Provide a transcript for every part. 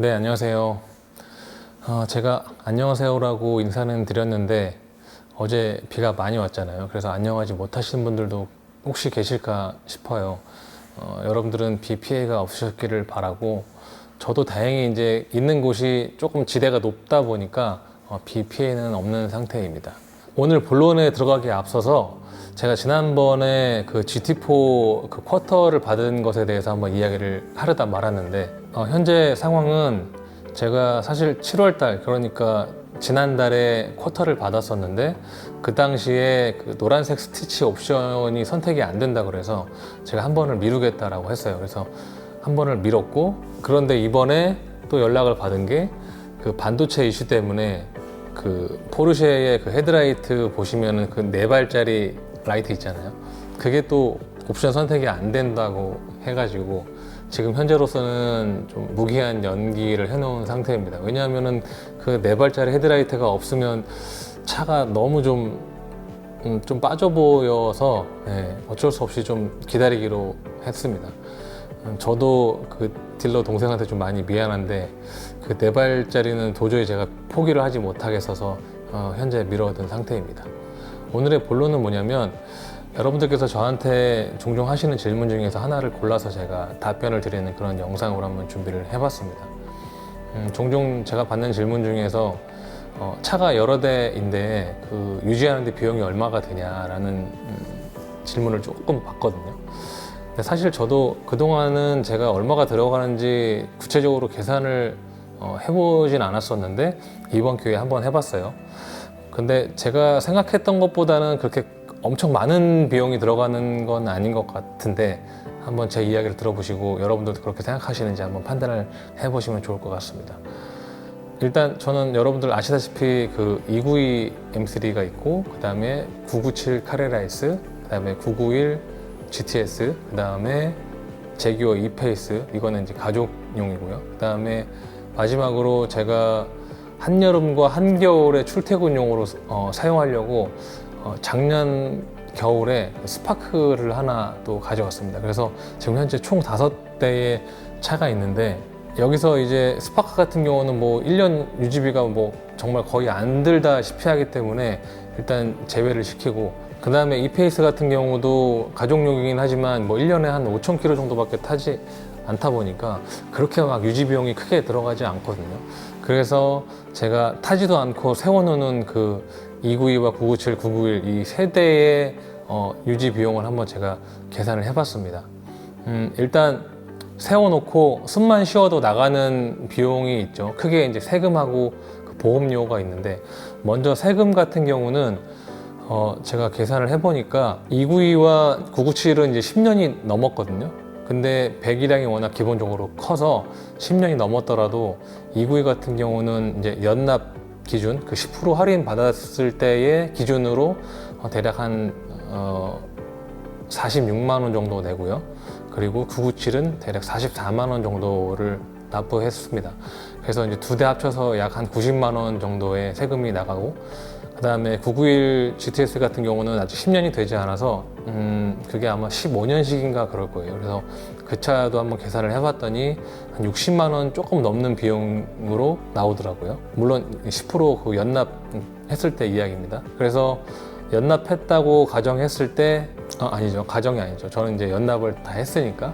네, 안녕하세요. 제가 안녕하세요라고 인사는 드렸는데 어제 비가 많이 왔잖아요. 그래서 안녕하지 못하시는 분들도 혹시 계실까 싶어요. 여러분들은 비 피해가 없으셨기를 바라고, 저도 다행히 이제 있는 곳이 조금 지대가 높다 보니까 비 피해는 없는 상태입니다. 오늘 본론에 들어가기에 앞서서 제가 지난번에 그 GT4 그 쿼터를 받은 것에 대해서 한번 이야기를 하려다 말았는데, 현재 상황은 제가 사실 7월달, 그러니까 지난달에 쿼터를 받았었는데 그 당시에 그 노란색 스티치 옵션이 선택이 안 된다 그래서 제가 한 번을 미루겠다라고 했어요. 그래서 한 번을 미뤘고, 그런데 이번에 또 연락을 받은 게 그 반도체 이슈 때문에 그 포르쉐의 그 헤드라이트 보시면은 그 4발짜리 라이트 있잖아요. 그게 또 옵션 선택이 안 된다고 해가지고 지금 현재로서는 좀 무기한 연기를 해놓은 상태입니다. 왜냐하면은 그 4발짜리 헤드라이트가 없으면 차가 너무 좀 빠져 보여서 어쩔 수 없이 좀 기다리기로 했습니다. 저도 그 딜러 동생한테 좀 많이 미안한데 그 4발짜리는 도저히 제가 포기를 하지 못하겠어서 현재 미뤄둔 상태입니다. 오늘의 본론은 뭐냐면, 여러분들께서 저한테 종종 하시는 질문 중에서 하나를 골라서 제가 답변을 드리는 그런 영상으로 한번 준비를 해봤습니다. 종종 제가 받는 질문 중에서 차가 여러 대인데 그 유지하는데 비용이 얼마가 드냐라는 질문을 조금 받거든요. 근데 사실 저도 그동안은 제가 얼마가 들어가는지 구체적으로 계산을 해보진 않았었는데 이번 기회에 한번 해봤어요. 근데 제가 생각했던 것보다는 그렇게 엄청 많은 비용이 들어가는 건 아닌 것 같은데, 한번 제 이야기를 들어보시고 여러분들도 그렇게 생각하시는지 한번 판단을 해보시면 좋을 것 같습니다. 일단 저는 여러분들 아시다시피 그 292 M3가 있고, 그 다음에 997 카레라이스, 그 다음에 991 GTS, 그 다음에 제규어 E-페이스, 이거는 이제 가족용이고요. 그 다음에 마지막으로 제가 한여름과 한겨울에 출퇴근용으로 사용하려고 작년 겨울에 스파크를 하나 또 가져왔습니다. 그래서 지금 현재 총 5대의 차가 있는데, 여기서 이제 스파크 같은 경우는 뭐 1년 유지비가 뭐 정말 거의 안 들다시피 하기 때문에 일단 제외를 시키고, 그 다음에 E-페이스 같은 경우도 가족용이긴 하지만 뭐 1년에 한 5,000km 정도밖에 타지 않다 보니까 그렇게 막 유지 비용이 크게 들어가지 않거든요. 그래서 제가 타지도 않고 세워놓는 그 292와 997, 991 이 세 대의 유지 비용을 한번 제가 계산을 해봤습니다. 일단 세워놓고 숨만 쉬어도 나가는 비용이 있죠. 크게 이제 세금하고 그 보험료가 있는데, 먼저 세금 같은 경우는 제가 계산을 해보니까 292와 997은 이제 10년이 넘었거든요. 근데 배기량이 워낙 기본적으로 커서 10년이 넘었더라도 292 같은 경우는 이제 연납 기준, 그 10% 할인 받았을 때의 기준으로 대략 한 46만 원 정도 내고요. 그리고 997은 대략 44만 원 정도를 납부했습니다. 그래서 이제 두 대 합쳐서 약 한 90만 원 정도의 세금이 나가고, 그 다음에 991 GTS 같은 경우는 아직 10년이 되지 않아서 그게 아마 15년씩인가 그럴 거예요. 그래서 그 차도 한번 계산을 해봤더니 한 60만 원 조금 넘는 비용으로 나오더라고요. 물론 10%그 연납했을 때 이야기입니다. 그래서 연납했다고 가정했을 때 아니죠, 가정이 아니죠. 저는 이제 연납을 다 했으니까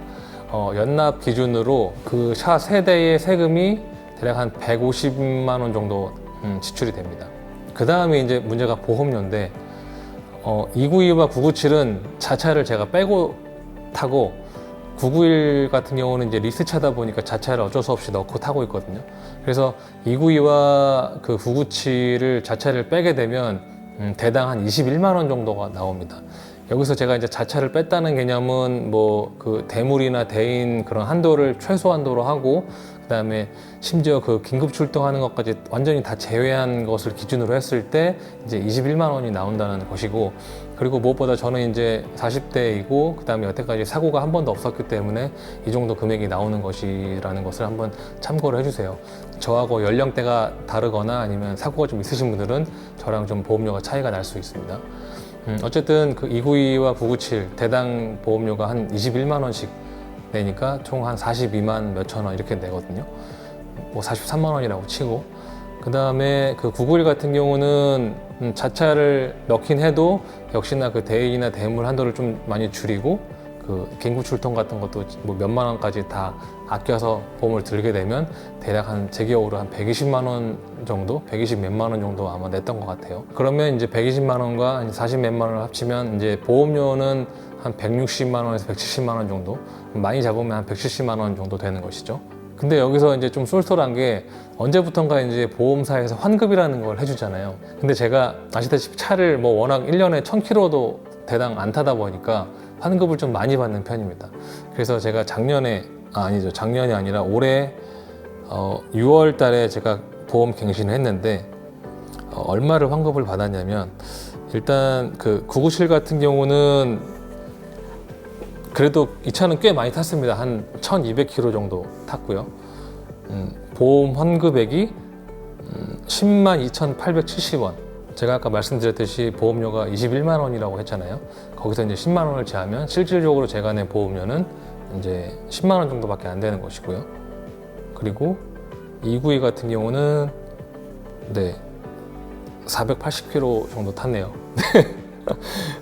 연납 기준으로 그 차 세대의 세금이 대략 한 150만 원 정도 지출이 됩니다. 그 다음에 이제 문제가 보험료인데, 292와 997은 자차를 제가 빼고 타고, 991 같은 경우는 이제 리스차다 보니까 자차를 어쩔 수 없이 넣고 타고 있거든요. 그래서 292와 그 997을 자차를 빼게 되면 대당 한 21만 원 정도가 나옵니다. 여기서 제가 이제 자차를 뺐다는 개념은 뭐 그 대물이나 대인 그런 한도를 최소 한도로 하고, 그 다음에 심지어 그 긴급 출동하는 것까지 완전히 다 제외한 것을 기준으로 했을 때 이제 21만 원이 나온다는 것이고, 그리고 무엇보다 저는 이제 40대이고 그 다음에 여태까지 사고가 한 번도 없었기 때문에 이 정도 금액이 나오는 것이라는 것을 한번 참고를 해주세요. 저하고 연령대가 다르거나 아니면 사고가 좀 있으신 분들은 저랑 좀 보험료가 차이가 날 수 있습니다. 어쨌든 그 292와 997 대당 보험료가 한 21만 원씩 내니까 총 한 42만 몇천 원 이렇게 내거든요. 뭐 43만 원이라고 치고, 그 다음에 그 991 같은 경우는 자차를 넣긴 해도 역시나 그 대인이나 대물 한도를 좀 많이 줄이고, 그 긴급 출동 같은 것도 뭐 몇만 원까지 다 아껴서 보험을 들게 되면 대략 한 제 기억으로 한 120만 원 정도, 120 몇만 원 정도 아마 냈던 것 같아요. 그러면 이제 120만 원과 40 몇만 원을 합치면 이제 보험료는 한 160만 원에서 170만 원 정도, 많이 잡으면 한 170만 원 정도 되는 것이죠. 근데 여기서 이제 좀 쏠쏠한 게, 언제부턴가 이제 보험사에서 환급이라는 걸 해주잖아요. 근데 제가 아시다시피 차를 뭐 워낙 1년에 1000km도 대당 안 타다 보니까 환급을 좀 많이 받는 편입니다. 그래서 제가 작년이 아니라 올해 6월 달에 제가 보험 갱신을 했는데, 얼마를 환급을 받았냐면, 일단 그 997 같은 경우는 그래도 이 차는 꽤 많이 탔습니다. 한 1200km 정도 탔고요. 보험 환급액이 102,870원. 제가 아까 말씀드렸듯이 보험료가 21만 원이라고 했잖아요. 거기서 이제 10만 원을 제하면 실질적으로 제가 낸 보험료는 이제 10만 원 정도밖에 안 되는 것이고요. 그리고 292 같은 경우는 480km 정도 탔네요.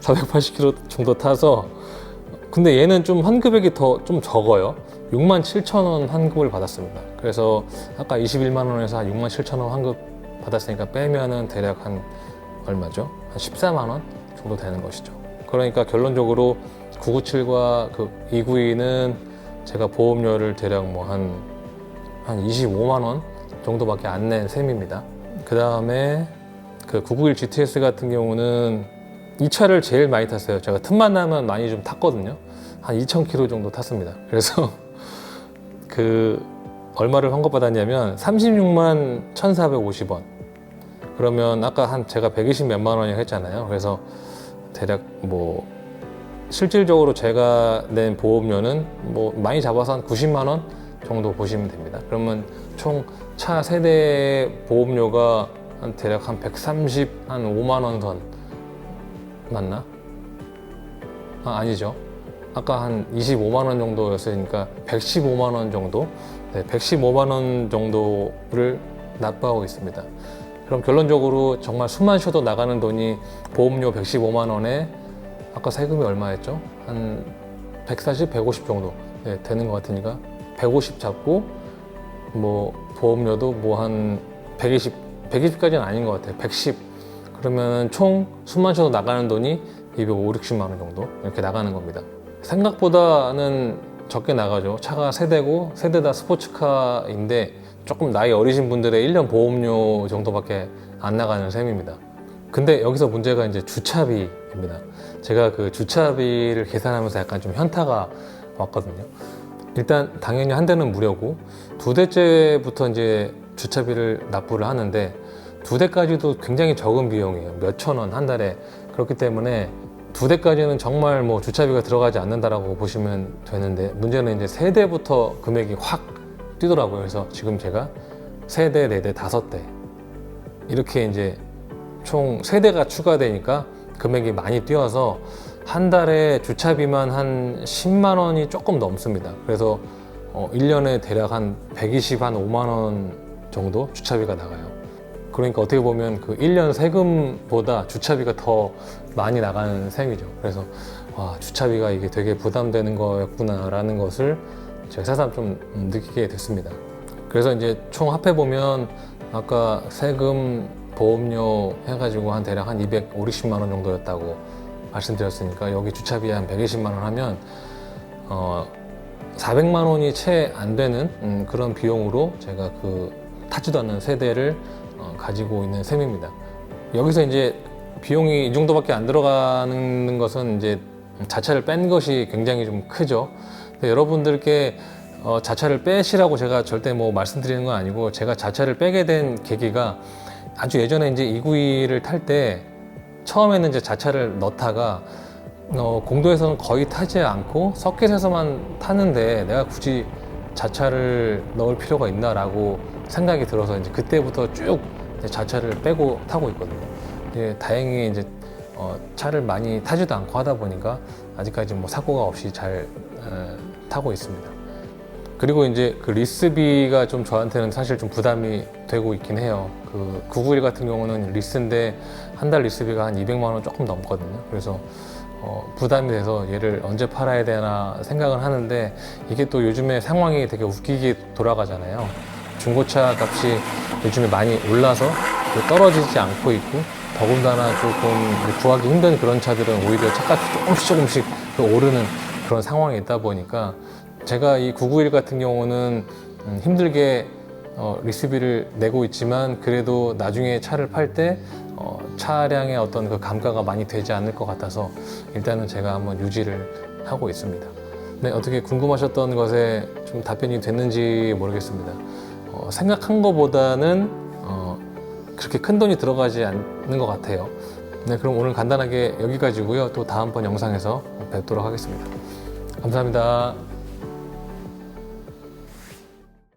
480km 정도 타서, 근데 얘는 좀 환급액이 더 좀 적어요. 67,000원 환급을 받았습니다. 그래서 아까 21만 원에서 한 67,000원 환급 받았으니까 빼면은 대략 한 얼마죠? 한 14만 원 정도 되는 것이죠. 그러니까 결론적으로 997과 그 292는 제가 보험료를 대략 뭐 한 25만 원 정도밖에 안 낸 셈입니다. 그 다음에 그 991 GTS 같은 경우는 이 차를 제일 많이 탔어요. 제가 틈만 나면 많이 좀 탔거든요. 한 2,000km 정도 탔습니다. 그래서 그 얼마를 환급받았냐면 36만 1,450원. 그러면 아까 제가 120 몇만 원이라고 했잖아요. 그래서 대략 뭐 실질적으로 제가 낸 보험료는 뭐 많이 잡아서 한 90만 원 정도 보시면 됩니다. 그러면 총 차 세대 보험료가 한 대략 한 135만 원 선 맞나? 아니죠. 아까 한 25만 원 정도였으니까 115만 원 정도, 115만 원 정도를 납부하고 있습니다. 그럼 결론적으로 정말 숨만 쉬어도 나가는 돈이 보험료 115만 원에 아까 세금이 얼마였죠? 한 140, 150 정도 되는 것 같으니까 150 잡고 뭐 보험료도 뭐 한 120까지는 아닌 것 같아요. 110. 그러면 총 숨만 쉬어도 나가는 돈이 250, 60만 원 정도 이렇게 나가는 겁니다. 생각보다는 적게 나가죠. 차가 세대고 세대 다 스포츠카인데 조금 나이 어리신 분들의 1년 보험료 정도밖에 안 나가는 셈입니다. 근데 여기서 문제가 이제 주차비입니다. 제가 그 주차비를 계산하면서 약간 좀 현타가 왔거든요. 일단 당연히 한 대는 무료고 2대째부터 이제 주차비를 납부를 하는데 2대까지도 굉장히 적은 비용이에요. 몇천 원 한 달에. 그렇기 때문에 2대까지는 정말 뭐 주차비가 들어가지 않는다라고 보시면 되는데, 문제는 이제 3대부터 금액이 확 뛰더라고요. 그래서 지금 제가 3대, 4대, 5대 이렇게 이제 총 3대가 추가되니까 금액이 많이 뛰어서 한 달에 주차비만 한 10만 원이 조금 넘습니다. 그래서 1년에 대략 한 120, 한 5만 원 정도 주차비가 나가요. 그러니까 어떻게 보면 그 1년 세금보다 주차비가 더 많이 나가는 셈이죠. 그래서 와, 주차비가 이게 되게 부담되는 거였구나라는 것을 제가 새삼 좀 느끼게 됐습니다. 그래서 이제 총 합해보면 아까 세금, 보험료 해가지고 한 대략 한 250만 원 정도였다고 말씀드렸으니까, 여기 주차비 한 120만 원 하면 400만 원이 채 안 되는 그런 비용으로 제가 그 타지도 않는 세대를 가지고 있는 셈입니다. 여기서 이제 비용이 이 정도밖에 안 들어가는 것은 이제 자차를 뺀 것이 굉장히 좀 크죠. 근데 여러분들께 자차를 빼시라고 제가 절대 뭐 말씀드리는 건 아니고, 제가 자차를 빼게 된 계기가 아주 예전에 이제 292를 탈 때 처음에는 이제 자차를 넣다가 공도에서는 거의 타지 않고 서킷에서만 타는데 내가 굳이 자차를 넣을 필요가 있나라고 생각이 들어서 이제 그때부터 쭉 자차를 빼고 타고 있거든요. 다행히 이제 차를 많이 타지도 않고 하다 보니까 아직까지 뭐 사고가 없이 잘 타고 있습니다. 그리고 이제 그 리스비가 좀 저한테는 사실 좀 부담이 되고 있긴 해요. 그 991 같은 경우는 리스인데 한 달 리스비가 한 200만 원 조금 넘거든요. 그래서 부담이 돼서 얘를 언제 팔아야 되나 생각을 하는데, 이게 또 요즘에 상황이 되게 웃기게 돌아가잖아요. 중고차 값이 요즘에 많이 올라서 또 떨어지지 않고 있고, 더군다나 조금 구하기 힘든 그런 차들은 오히려 차값이 조금씩 오르는 그런 상황이 있다 보니까, 제가 이 991 같은 경우는 힘들게 리스비를 내고 있지만, 그래도 나중에 차를 팔 때 차량의 어떤 그 감가가 많이 되지 않을 것 같아서 일단은 제가 한번 유지를 하고 있습니다. 네, 어떻게 궁금하셨던 것에 좀 답변이 됐는지 모르겠습니다. 생각한 것보다는 그렇게 큰 돈이 들어가지 않는 것 같아요. 네, 그럼 오늘 간단하게 여기까지고요. 또 다음번 영상에서 뵙도록 하겠습니다. 감사합니다.